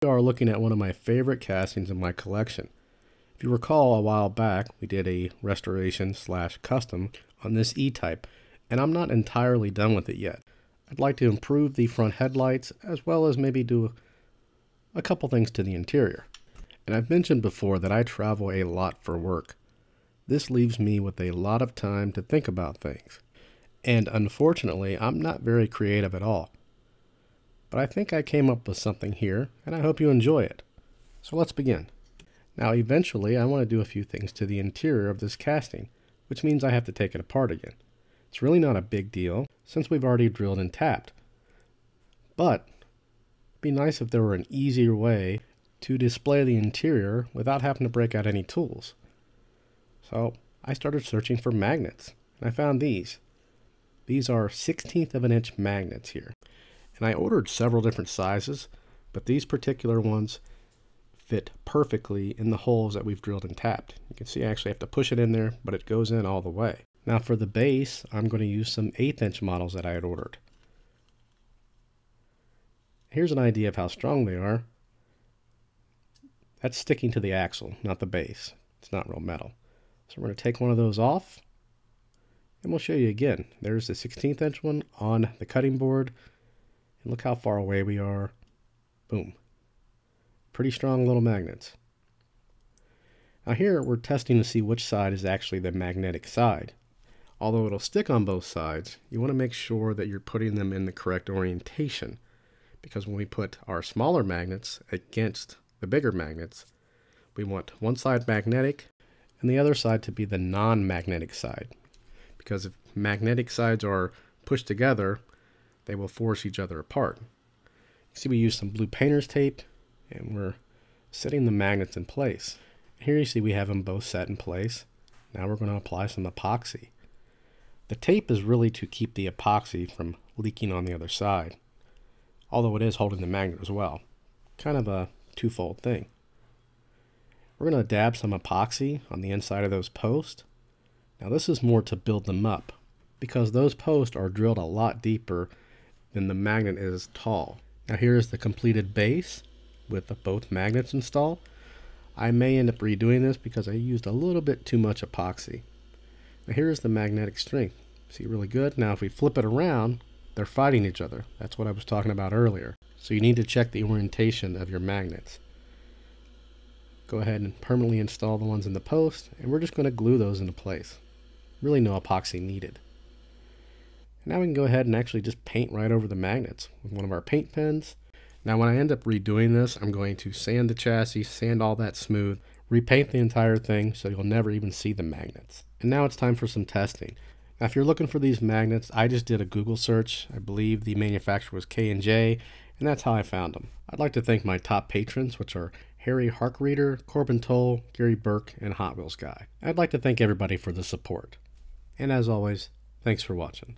We are looking at one of my favorite castings in my collection. If you recall, a while back we did a restoration / custom on this E-type, and I'm not entirely done with it yet. I'd like to improve the front headlights as well as maybe do a couple things to the interior. And I've mentioned before that I travel a lot for work. This leaves me with a lot of time to think about things. And unfortunately, I'm not very creative at all. But I think I came up with something here, and I hope you enjoy it. So let's begin. Now eventually I want to do a few things to the interior of this casting, which means I have to take it apart again. It's really not a big deal, since we've already drilled and tapped. But it'd be nice if there were an easier way to display the interior without having to break out any tools. So I started searching for magnets, and I found these. These are 1/16 of an inch magnets here. And I ordered several different sizes, but these particular ones fit perfectly in the holes that we've drilled and tapped. You can see I actually have to push it in there, but it goes in all the way. Now for the base, I'm going to use some 1/8 inch models that I had ordered. Here's an idea of how strong they are. That's sticking to the axle, not the base. It's not real metal. So we're going to take one of those off, and we'll show you again. There's the 1/16 inch one on the cutting board, and look how far away we are. Boom. Pretty strong little magnets. Now here we're testing to see which side is actually the magnetic side. Although it'll stick on both sides, you want to make sure that you're putting them in the correct orientation, because when we put our smaller magnets against the bigger magnets, we want one side magnetic and the other side to be the non-magnetic side, because if magnetic sides are pushed together, they will force each other apart. See, we use some blue painter's tape, and we're setting the magnets in place. Here you see we have them both set in place. Now we're going to apply some epoxy. The tape is really to keep the epoxy from leaking on the other side, although it is holding the magnet as well. Kind of a twofold thing. We're going to dab some epoxy on the inside of those posts. Now this is more to build them up, because those posts are drilled a lot deeper than the magnet is tall. Now here's the completed base with both magnets installed. I may end up redoing this because I used a little bit too much epoxy. Now here's the magnetic strength. See, really good. Now if we flip it around, they're fighting each other. That's what I was talking about earlier. So you need to check the orientation of your magnets. Go ahead and permanently install the ones in the post, and we're just going to glue those into place. Really no epoxy needed. Now we can go ahead and actually just paint right over the magnets with one of our paint pens. Now when I end up redoing this, I'm going to sand the chassis, sand all that smooth, repaint the entire thing so you'll never even see the magnets. And now it's time for some testing. Now if you're looking for these magnets, I just did a Google search. I believe the manufacturer was K&J, and that's how I found them. I'd like to thank my top patrons, which are Harry Harkreader, Corbin Toll, Gary Burke, and Hot Wheels Guy. I'd like to thank everybody for the support. And as always, thanks for watching.